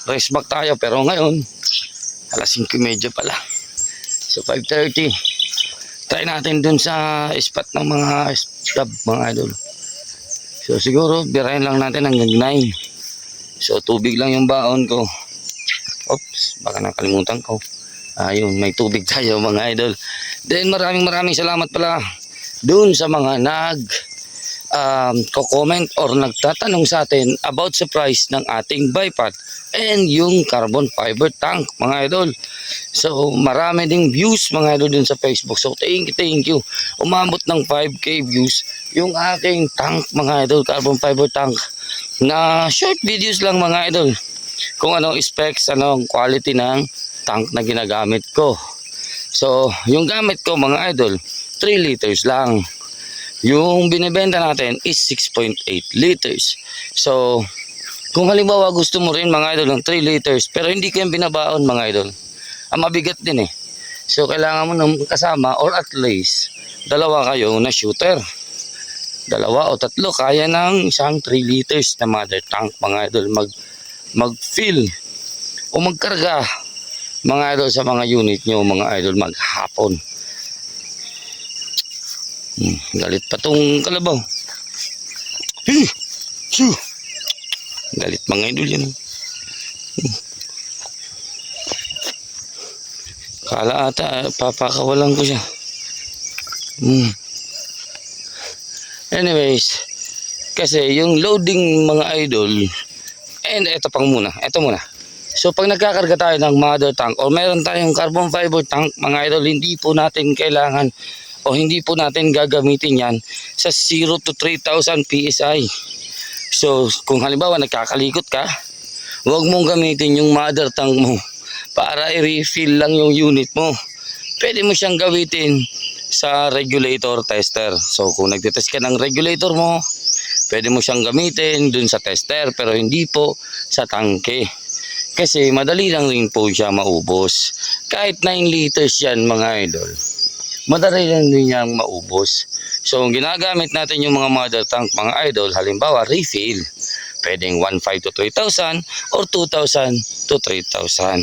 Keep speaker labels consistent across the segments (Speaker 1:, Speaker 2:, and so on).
Speaker 1: rest back tayo. Pero ngayon, alas 5:30 pala. So 5:30. Try natin dun sa spot ng mga stub, mga idol. So siguro, birahin lang natin hanggang 9. So tubig lang yung baon ko. Oops, baka nakalimutan ko. Ayun, may tubig tayo mga idol. Then maraming salamat pala dun sa mga comment or nagtatanong sa atin about sa price ng ating bipod and yung carbon fiber tank mga idol. So marami ding views mga idol dun sa Facebook. So thank you. Umabot ng 5k views yung aking tank mga idol, carbon fiber tank, na short videos lang mga idol. Kung anong specs, anong quality ng tank na ginagamit ko. So yung gamit ko mga idol, 3 liters lang. Yung binibenta natin is 6.8 liters. So, kung halimbawa gusto mo rin mga idol ng 3 liters, pero hindi kayo binabaon mga idol, mabigat din eh. So, kailangan mo nang kasama or at least, dalawa kayo na shooter. Dalawa o tatlo, kaya ng isang 3 liters na mother tank mga idol mag-fill o magkarga mga idol sa mga unit nyo mga idol maghapon. Galit pa tong kalabaw. Galit mga idol yan. Kala ata papakawalan ko siya. Anyways, kasi yung loading mga idol, and ito muna. So pag nagkakarga tayo ng mother tank o meron tayong carbon fiber tank mga idol, hindi po natin kailangan o hindi po natin gagamitin yan sa 0 to 3,000 PSI. So kung halimbawa nagkakalikot ka, huwag mong gamitin yung mother tank mo para i-refill lang yung unit mo. Pwede mo siyang gamitin sa regulator tester. So kung nagtetest ka ng regulator mo, pwede mo siyang gamitin dun sa tester, pero hindi po sa tangke. Kasi madali lang rin po siya maubos. Kahit 9 liters yan mga idol, madali lang din niyang maubos. So ginagamit natin yung mga mother tank mga idol, halimbawa refill, pwedeng 1,500 to 3,000 or 2,000 to 3,000,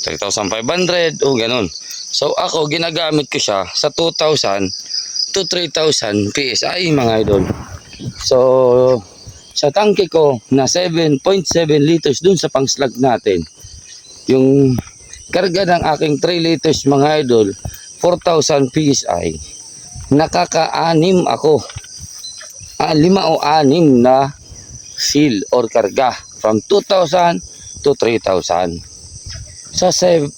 Speaker 1: 3,500 o ganun. So ako ginagamit ko siya sa 2,000 to 3,000 PSI mga idol. So sa tangke ko na 7.7 liters dun sa pang slug natin, yung karga ng aking 3 liters mga idol, 4,000 PSI, nakaka-anim ako. 5 o 6 na fill or karga from 2,000 to 3,000. Sa 7.7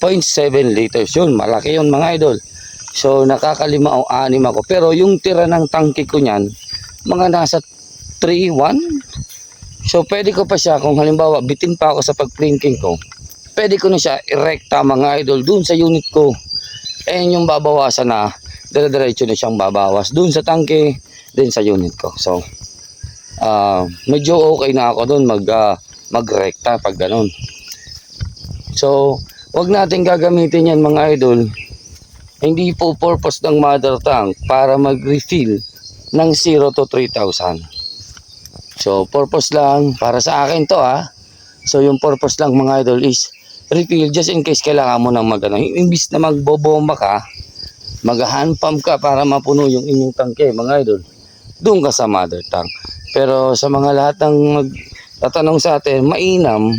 Speaker 1: liters yun, malaki yun mga idol. So nakaka-5 o 6 ako. Pero yung tira ng tangke ko niyan, mga nasa 3,1. So pwede ko pa siya, kung halimbawa bitin pa ako sa pag-plinking ko, pwede ko na siya irekta mga idol dun sa unit ko. And yung babawasan na, dire-diretso na siyang babawas dun sa tangke, din sa unit ko. So medyo okay na ako dun magrekta pag ganun. So wag natin gagamitin yan mga idol. Hindi po purpose ng mother tank para mag-refill ng 0 to 3,000. So purpose lang para sa akin to So yung purpose lang mga idol is refill just in case kailangan mo nang magano. Imbis na magbobomba ka, mag-hand pump ka para mapuno yung inyong tangke mga idol, doon ka sa mother tank. Pero sa mga lahat ng magtatanong sa atin, mainam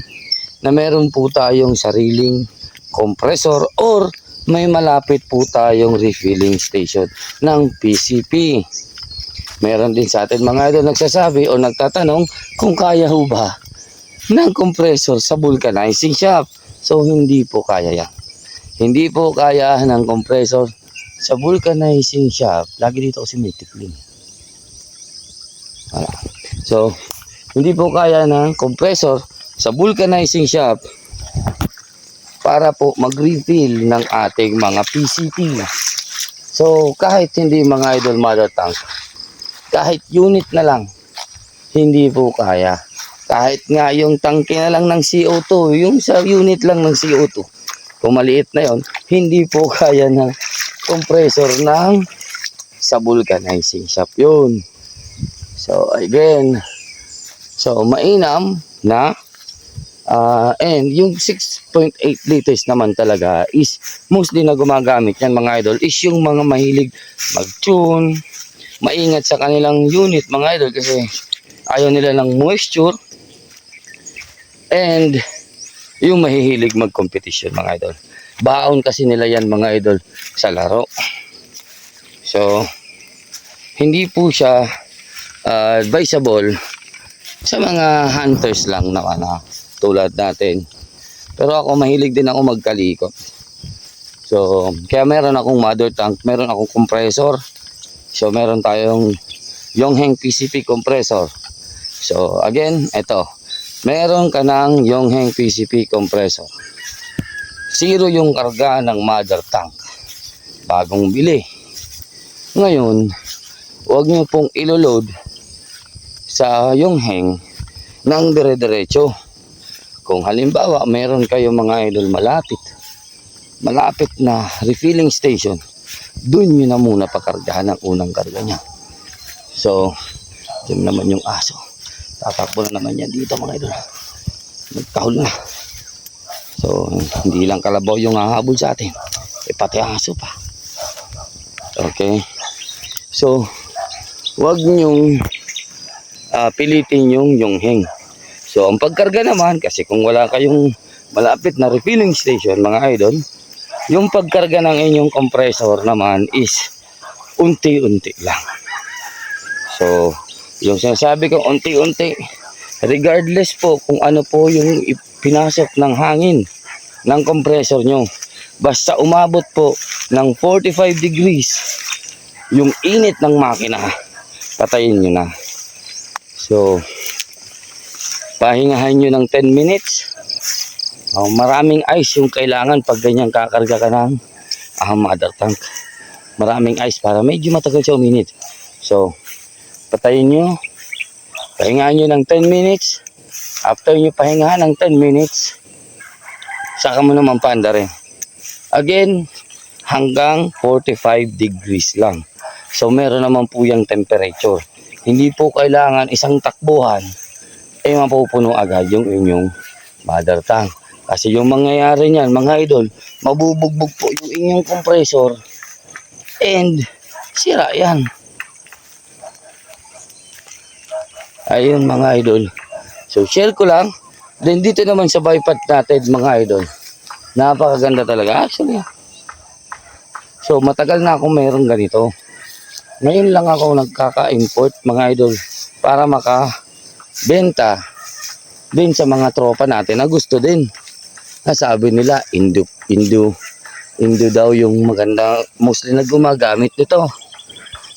Speaker 1: na meron po tayong sariling compressor or may malapit po tayong refilling station ng PCP. Meron din sa atin mga idol nagsasabi o nagtatanong kung kaya ho ba ng compressor sa vulcanizing shop. So hindi po kaya yan. Hindi po kaya ng compressor sa vulcanizing shop. Lagi dito kasi may tikling. So hindi po kaya ng compressor sa vulcanizing shop para po mag-refill ng ating mga PCP. So kahit hindi mga idol mother tank, kahit unit na lang, hindi po kaya. Kahit nga yung tangke na lang ng CO2, yung sa unit lang ng CO2, kung maliit na yon, hindi po kaya ng compressor ng sa vulcanizing shop yun. So again, so mainam na And yung 6.8 liters naman talaga is mostly na gumagamit yan mga idol is yung mga mahilig mag-tune, maingat sa kanilang unit mga idol kasi ayaw nila ng moisture, and yung mahihilig mag-competition mga idol. Baon kasi nila yan mga idol sa laro. So, hindi po siya advisable sa mga hunters lang na tulad natin. Pero ako mahilig din ako magkalikot. So, kaya meron akong mother tank, meron akong compressor. So, meron tayong Yongheng PCP compressor. So, again, ito. Meron ka ng Yongheng PCP compressor. 0 yung karga ng mother tank. Bagong bili. Ngayon, huwag nyo pong iloload sa Yongheng ng dire-diretso. Kung halimbawa, meron kayo mga idol malapit na refilling station, dun nyo na muna pakargahan ang unang karga niya. So, yun naman yung aso. Tatakbo na naman yan dito mga idol. Nagkahol na. So, hindi lang kalabaw yung hahabol sa atin. Pati aso pa. Okay. So, wag nyong pilitin yung Yongheng. So, ang pagkarga naman, kasi kung wala kayong malapit na refilling station, mga idol, yung pagkarga ng inyong compressor naman is unti-unti lang. So, yung sinasabi ko, unti-unti, regardless po kung ano po yung pinasok ng hangin ng compressor nyo. Basta umabot po ng 45 degrees yung init ng makina, patayin nyo na. So, pahingahan nyo ng 10 minutes. Maraming ice yung kailangan pag ganyan kakarga ka ng mother tank. Maraming ice para medyo matagal siya uminit. So, patayin nyo. Pahingahan nyo ng 10 minutes. After nyo pahingahan ng 10 minutes, saka mo naman paanda rin. Again, hanggang 45 degrees lang. So, meron naman po yung temperature. Hindi po kailangan isang takbuhan mapupuno agad yung inyong mother tank. Kasi yung mangyayari niyan, mga idol, mabubugbog po yung inyong compressor and sira yan. Ayun mga idol. So, share ko lang. Then dito naman sa bypass natin mga idol. Napakaganda talaga actually. So, matagal na akong mayroong ganito. Ngayon lang ako nagkaka-import mga idol para makabenta din sa mga tropa natin na gusto din. Nasabi nila Indo daw yung maganda, mostly na gumagamit nito.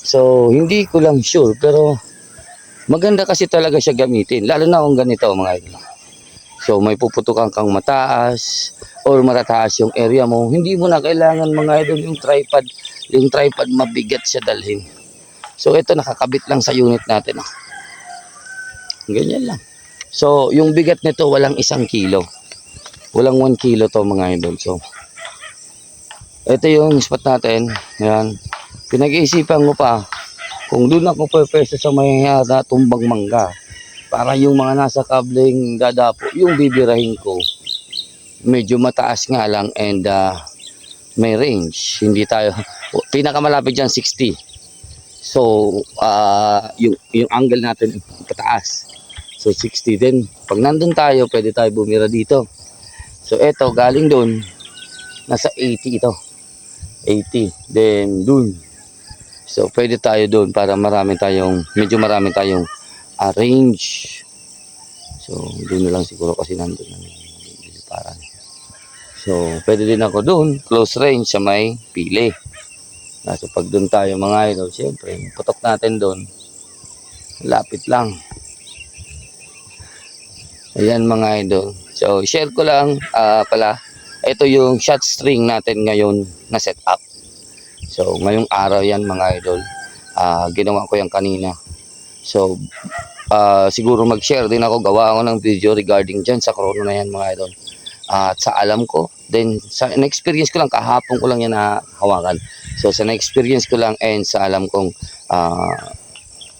Speaker 1: So hindi ko lang sure pero maganda kasi talaga siya gamitin, lalo na kung ganito mga idol. So may puputukan kang mataas or matataas yung area mo, hindi mo na kailangan mga idol yung tripod mabigat siya dalhin. So ito nakakabit lang sa unit natin. Ganyan lang. So yung bigat nito walang 1 kilo. Walang 1 kilo to mga idol. So ito yung spot natin. Yan. Pinag-iisipan ko pa kung doon ako pwesto sa may tumbang mangga para yung mga nasa kabling dadapo, yung bibirahin ko medyo mataas nga lang and may range. Hindi tayo pinakamalapit dyan 60. So yung angle natin pataas. So 60 din. Pag nandun tayo, pwede tayo bumira dito. So eto galing doon nasa 80 ito. 80 then doon. So pwede tayo doon para medyo marami tayong range. So doon na lang siguro kasi nandun para. So pwede din ako doon close range sa may pili. So pag doon tayo mga idol, siyempre putok natin doon. Lapit lang. Ayan mga idol. So share ko lang pala. Ito yung shot string natin ngayon na set up. So ngayong araw yan mga idol. Ginawa ko yan kanina. So siguro mag-share din ako. Gawa ako ng video regarding dyan sa chrono na yan mga idol. At sa alam ko. Then sa na-experience ko lang. Kahapon ko lang yan hawakan. So sa na-experience ko lang and sa alam kong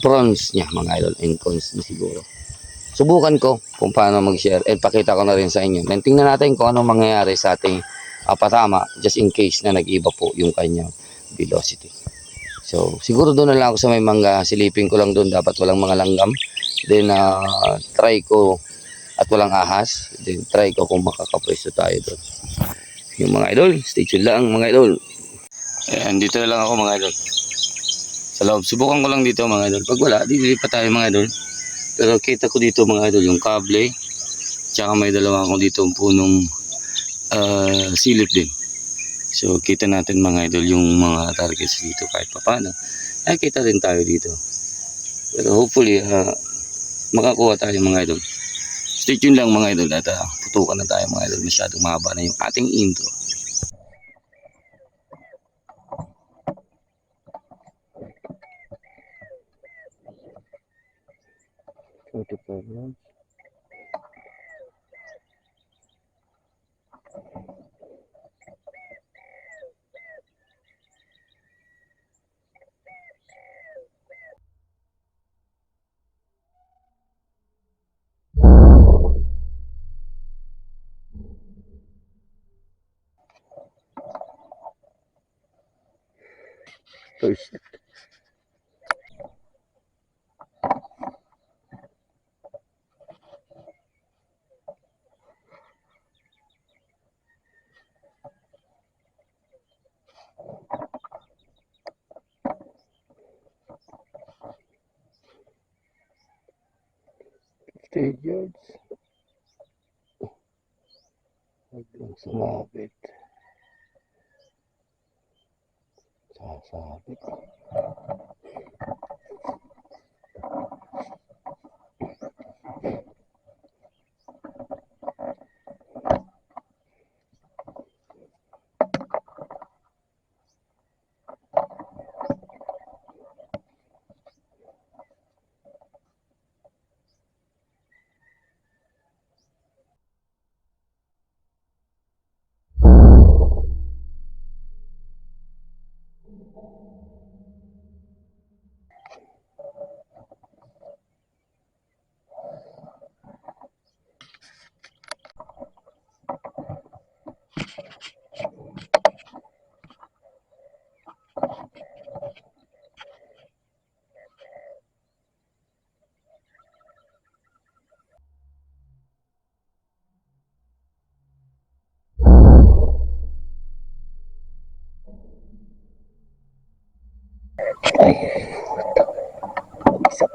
Speaker 1: pros niya mga idol and cons na siguro. subukan ko kung paano mag-share and pakita ko na rin sa inyo. And tingnan natin kung anong mangyayari sa ating patama just in case na nag-iba po yung kanyang velocity. So siguro doon na lang ako sa may mangga, silipin ko lang doon, dapat walang mga langgam. Then try ko at walang ahas, then try ko kung makakapwesto tayo doon. Yung mga idol, stay tuned lang mga idol. Ayan, dito na lang ako mga idol. Sa loob, subukan ko lang dito mga idol. Pag wala, dilipat tayo mga idol. Pero kita ko dito mga idol yung kable. Tsaka may dalawa akong dito punong silip din. So kita natin mga idol yung mga targets dito kahit papano. Ay kita rin tayo dito. Pero hopefully makakuha tayo mga idol. Stay tuned lang mga idol at putukan na tayo mga idol. Masyadong mahaba na yung ating intro. First. Yards. Hanggang sumabit. Sasabit. Ay, isa.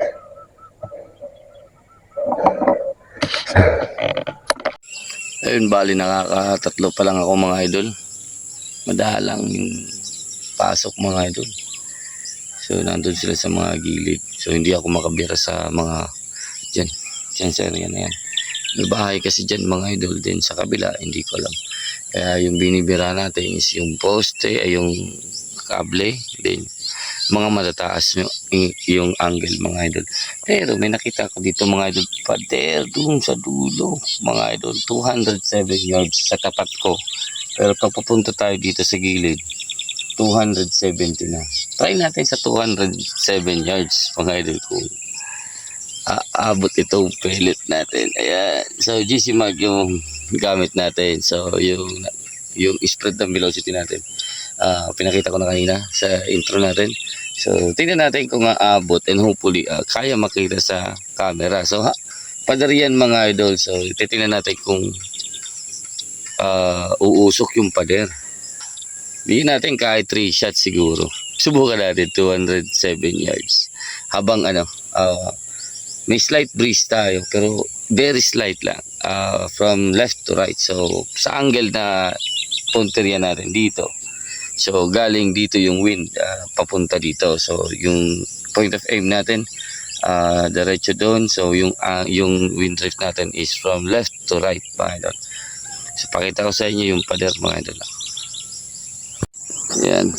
Speaker 1: Ayun, bali nakakatatlo pa lang ako mga idol. Madalang yung pasok mga idol. So nandun sila sa mga gilid. So hindi ako makabira sa mga dyan sa area na yan. May bahay kasi dyan mga idol, din sa kabila hindi ko alam. Kaya yung binibira natin is yung poste, ay yung kable, din mga matataas yung angle mga idol. Pero may nakita ko dito mga idol, pader dun sa dulo mga idol, 207 yards sa tapat ko. Pero pag pupunta tayo dito sa gilid, 270 na. Try natin sa 207 yards mga idol kung aabot itong pellet natin. Ayan. So GC Mag yung gamit natin. So yung spread ng velocity natin, pinakita ko na kanina sa intro natin. So tingnan natin kung aabot and hopefully kaya makita sa camera. So pader yan mga idol. So titingnan natin kung uusok yung pader. Bigyan natin kahit 3 shots siguro. Subukan natin 207 yards. Habang may slight breeze tayo pero very slight lang. From left to right. So sa angle na punteriya natin dito. So galing dito yung wind papunta dito. So yung point of aim natin diretso doon. So yung wind drift natin is from left to right mga idol. So pakita ko sa inyo yung pader mga idol. Ayan.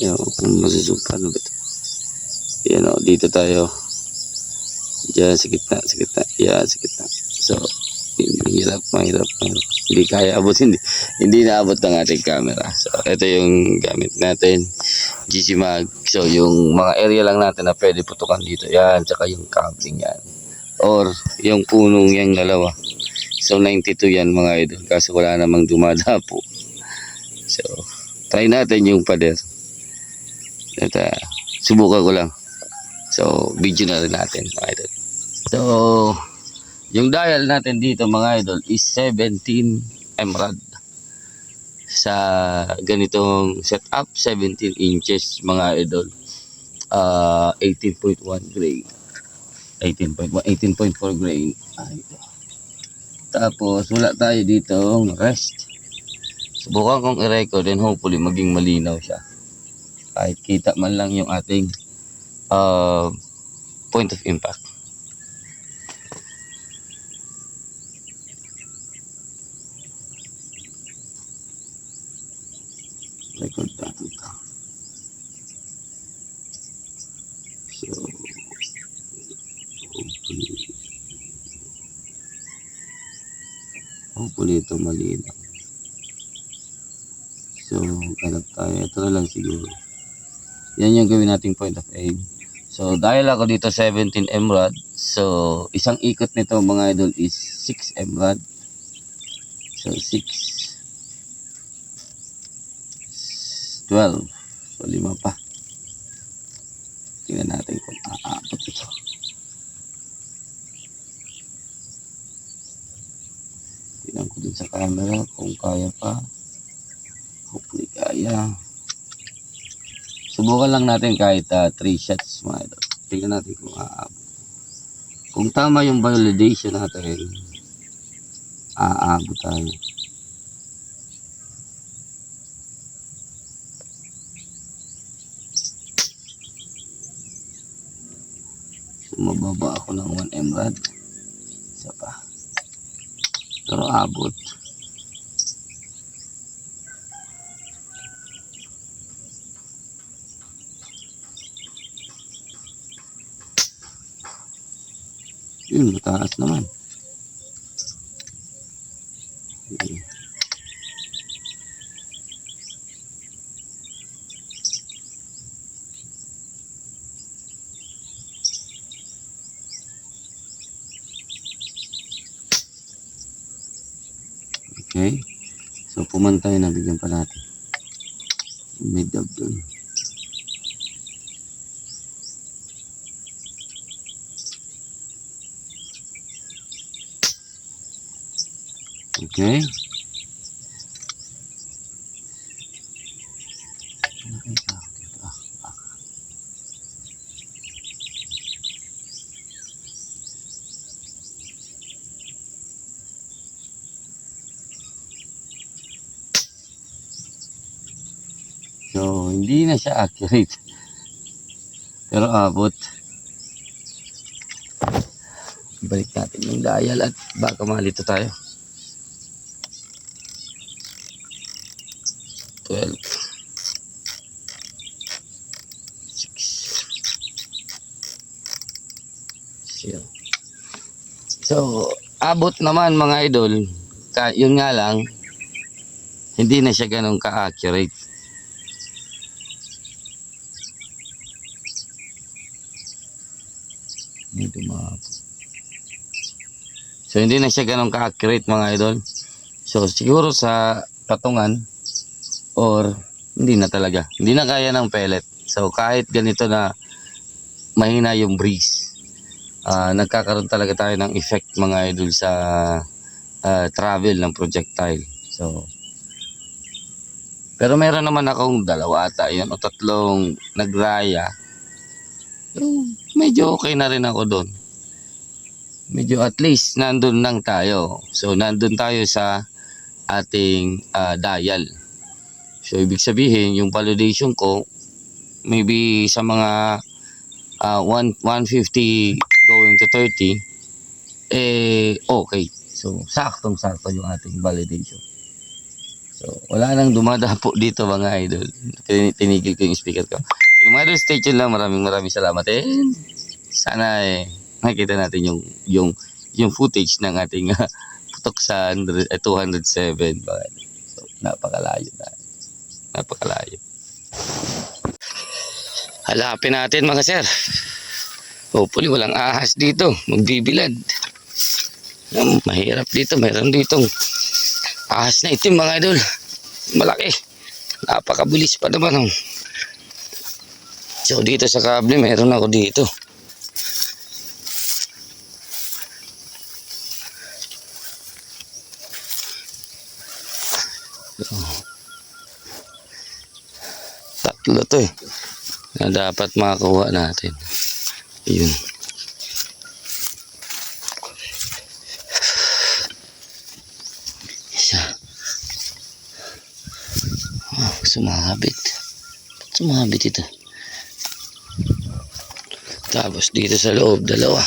Speaker 1: Yan, kung masusog paano ba ito? Yan o, dito tayo. Diyan sa gitna, sa gitna. Yan, sa gitna. So, mahirap. Hindi kaya abot, hindi naabot ng ating camera. So, ito yung gamit natin. GC Mag. So, yung mga area lang natin na pwede putukan dito. Yan, tsaka yung cabling yan. or yung punong yung dalawa. So 92 yan mga idol, kaso wala namang dumadapo. So try natin yung pader. At subukan ko lang. So video na rin natin mga idol. So yung dial natin dito mga idol is 17 emerald. Sa ganitong setup, 17 inches mga idol. 18.1 grain. 18.4 grain. Tapos wala tayo dito rest. Subukan kong i-record and hopefully maging malinaw siya. Kahit kita man lang yung ating point of impact. Record natin ito. So hopefully ito malinaw. So hanap tayo. Ito na lang siguro. Yan yung gawin nating point of aim. So dahil ako dito 17 emerald. So isang ikot nito mga idol is 6 emerald. So 6 12. So 5 pa. Tingnan natin kung aabot ito. Tingnan ko din sa camera kung kaya pa. Hopefully kaya. Subukan lang natin kahit 3 shots mga idol. Tingnan natin kung aabot. Kung tama yung validation natin, aabot tayo. So mababa ako ng 1 emerald. Isa pa. Pero abot. Yun, mataas naman. Okay. So pumantay na, bigyan pa natin. Mid up dun. Okay. So hindi na siya accurate. Pero abot. Balik natin yung dial at baka malito tayo. 12 6 0. So abot naman mga idol. Yun nga lang, hindi na siya ganun ka-accurate. So hindi na siya ganun ka-accurate mga idol. So siguro sa patungan or hindi na talaga. Hindi na kaya ng pellet. So kahit ganito na mahina yung breeze, nagkakaroon talaga tayo ng effect mga idol sa travel ng projectile. So pero meron naman akong dalawa ata yun o tatlong nagraya. So, medyo okay na rin ako doon. Medyo at least nandun lang tayo. So nandun tayo sa ating dial. So ibig sabihin yung validation ko maybe sa mga 150 going to 30 okay. So saktong-sakto yung ating validation. So wala nang dumadapo dito mga idol. Tinigil ko yung speaker ko. Yung mga idol, stay tuned lang. Maraming salamat. Sana makikita natin yung footage ng ating putok sa 207. So napakalayo na. Napakalayo. Halapin natin mga sir. Hopefully walang ahas dito. Magbibilad. Mahirap dito. Mayroon ditong ahas na itim mga idol. Malaki. Napakabilis pa naman. Oh. So dito sa kable mayroon ako dito. Tatlo to eh. Na dapat makakuha natin. Yun. Isa. Oh, sumabit. Sumabit ito. Tapos dito sa loob, dalawa.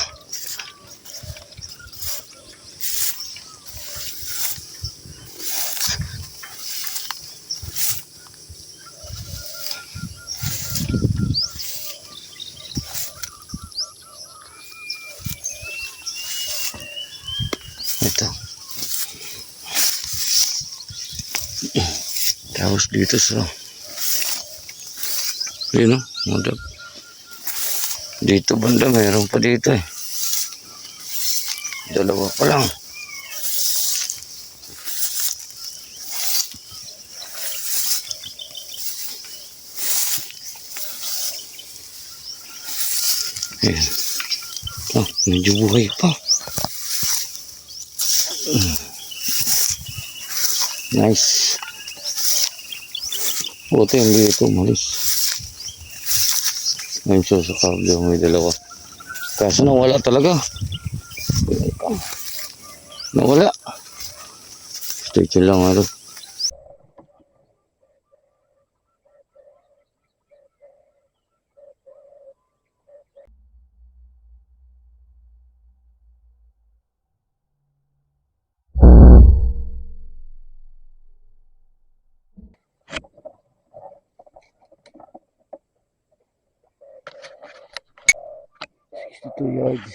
Speaker 1: Ito. Tapos dito sa yun o, madap. Dito banda mayroon pa dito eh. Dalawa pa lang. Ayan. Oh, medyo buhay pa. Nice. Buti hindi ito umalis. Ayun siya sa kable, may dalawa. Kaso nawala talaga. Nawala. Stay chill lang ano. Two yards.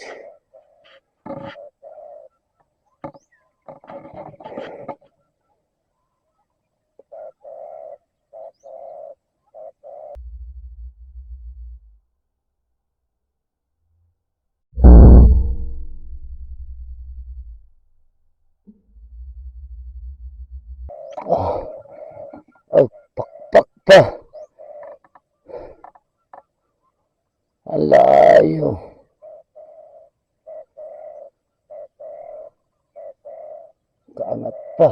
Speaker 1: Oh, pakpak pa. Alayo. Kaangat pa.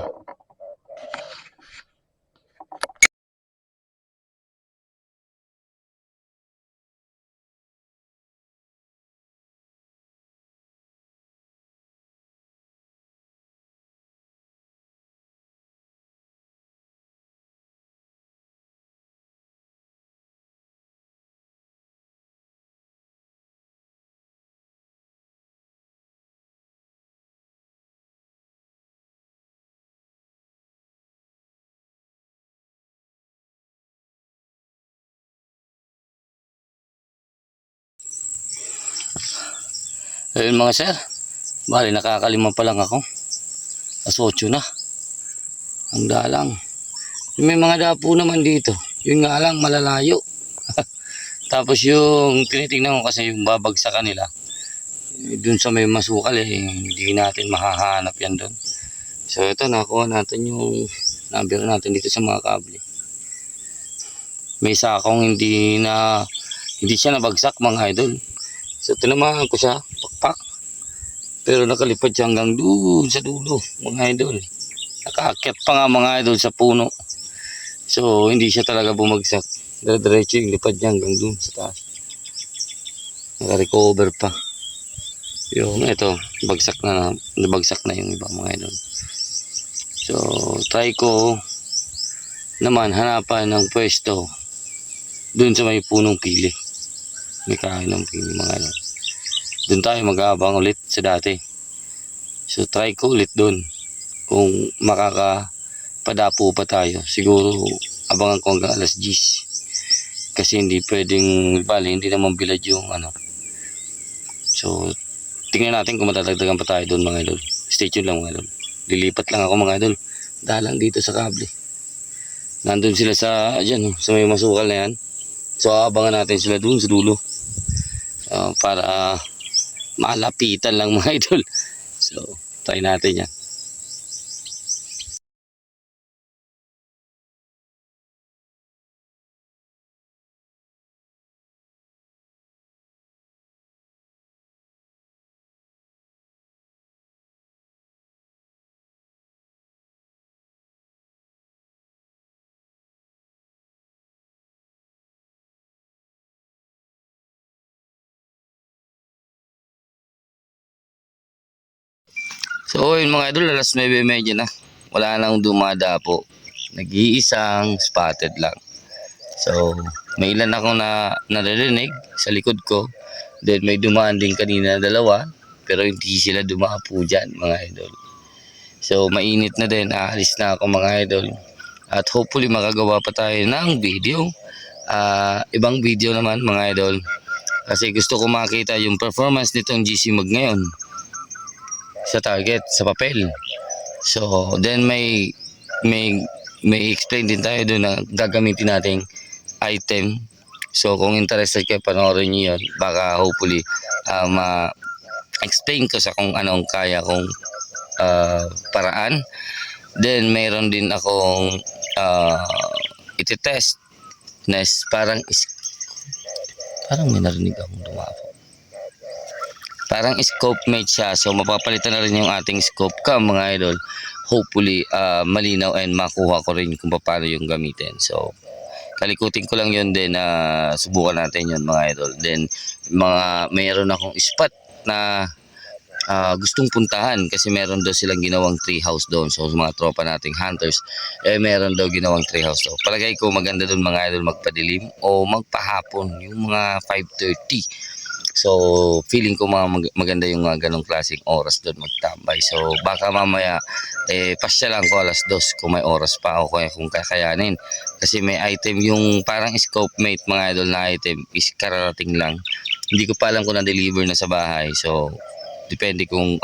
Speaker 1: Ayun mga sir. Bali nakakalima pa lang ako. As 8 na. Ang dalang. May mga dapo naman dito. Yun nga lang malalayo. Tapos yung tinitingnan ko kasi yung babagsak nila. Dun sa may masukal eh. Hindi natin mahahanap yan dun. So ito nakuha natin yung number natin dito sa mga kable. May sakong hindi siya nabagsak mga idol. So tinamaan ko siya. Pakpak. Pero nakalipad siya hanggang doon sa dulo mga idol. Nakaakyat pa nga mga idol sa puno. So hindi siya talaga bumagsak. Diretso yung lipad niya hanggang doon sa taas. Naka-recover pa. Yung ito, nabagsak na yung iba mga idol. So try ko naman hanapan ng pwesto doon sa may punong pili. May kain ng pili mga idol. Doon tayo mag-aabang ulit sa dati. So try ko ulit doon. Kung makakapadapo pa tayo. Siguro abangan ko hanggang alas 10. Kasi hindi pwedeng bali, hindi naman bilad yung ano. So tingnan natin kung matatagdagan pa tayo doon mga idol. Stay tuned lang mga idol. Lilipat lang ako mga idol. Dalang dito sa kable. Nandun sila sa dyan, sa may masukal na yan. So abangan natin sila doon sa dulo. para malapitan lang mga idol. So try natin yan. So yun mga idol, alas 9:30 na. Wala nang dumadapo. Nag-iisang spotted lang. So may ilan akong naririnig sa likod ko. Then may dumaan din kanina dalawa. Pero hindi sila dumapo dyan mga idol. So mainit na din. Aalis na ako mga idol. At hopefully makagawa pa tayo ng video. Ibang video naman mga idol. Kasi gusto ko makita yung performance nitong GC Mag ngayon sa target, sa papel. So then may explain din tayo doon na gagamitin nating item. So kung interested kayo, panoorin nyo yun. Baka hopefully ma-explain ko sa kung anong kaya kong paraan. Then mayroon din akong iti-test na parang may narinig akong dumapo. Parang scope mate siya. So mapapalitan na rin yung ating scope cam mga idol. Hopefully malinaw and makuha ko rin kung paano yung gamitin. So kalikutin ko lang yun, din subukan natin yun mga idol. Then mayroon akong spot na gustong puntahan kasi meron daw silang ginawang tree house doon. So mga tropa nating hunters, meron daw ginawang tree house doon. Palagay ko maganda doon mga idol magpadilim o magpahapon, yung mga 5:30. So feeling ko maganda yung ganong klaseng oras doon magtambay. So baka mamaya pasya lang ko alas 2 kung may oras pa ako kung kakayanin. Kasi may item yung parang scope mate mga idol na item is kararating lang. Hindi ko pa alam kung na-deliver na sa bahay. So depende kung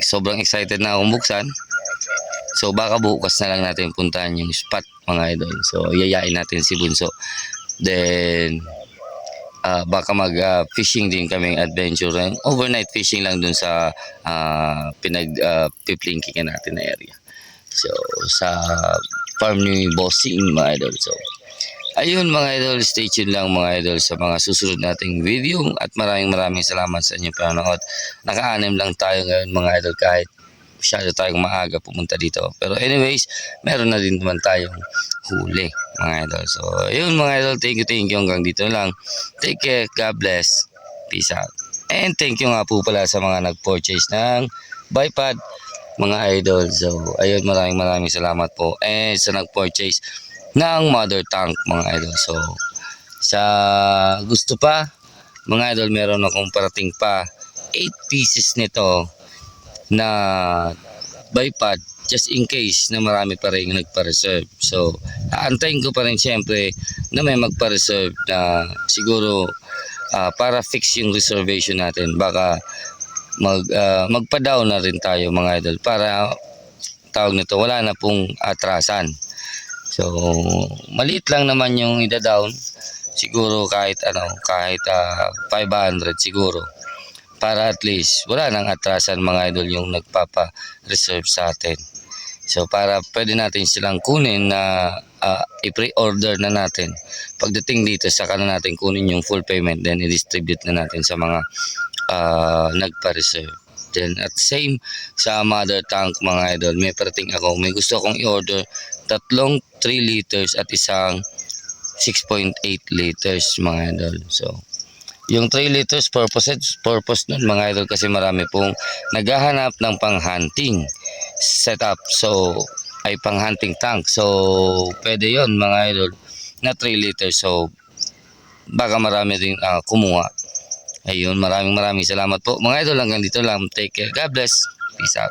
Speaker 1: sobrang excited na akong buksan. So baka bukas na lang natin puntahan yung spot mga idol. So yayain natin si Bunso. Then baka mag-fishing din kaming adventure. Overnight fishing lang dun sa pinag-piplinkingan natin na area. So sa farm ni Bossing mga idol. So ayun mga idol, stay tuned lang mga idol sa mga susunod nating video. At maraming salamat sa inyong panonood. Naka-anim lang tayo ngayon mga idol kahit masyado tayong maaga pumunta dito. Pero anyways, meron na din naman tayong huli mga idol. So ayun mga idol, thank you hanggang dito lang. Take care, God bless, peace out. And thank you nga po pala sa mga nag-purchase ng bipod mga idol. So ayun, maraming salamat po. And sa nag-purchase ng mother tank mga idol. So sa gusto pa mga idol, meron akong parating pa 8 pieces nito na bipod just in case na marami pa rin nagpa-reserve. So aantayin ko pa rin siyempre na may magpa-reserve na siguro para fix yung reservation natin. Baka magpa-down na rin tayo mga idol para tawag nito wala na pong atrasan. So maliit lang naman yung ida-down, siguro kahit 500 siguro, para at least wala nang atrasan mga idol yung nagpapa-reserve sa atin. So para pwede natin silang kunin na i-pre-order na natin. Pagdating dito saka na natin kunin yung full payment, then i-distribute na natin sa mga nagpa-reserve. Then at same sa mother tank mga idol, may parating ako, may gusto akong i-order tatlong 3 liters at isang 6.8 liters mga idol. So yung 3 liters purpose nun mga idol kasi marami pong naghahanap ng pang-hunting setup. So ay pang-hunting tank. So pwede yon mga idol na 3 liters. So baka marami rin kumuha. Ayun, maraming salamat po mga idol. Hanggang dito lang. Take care. God bless. Peace out.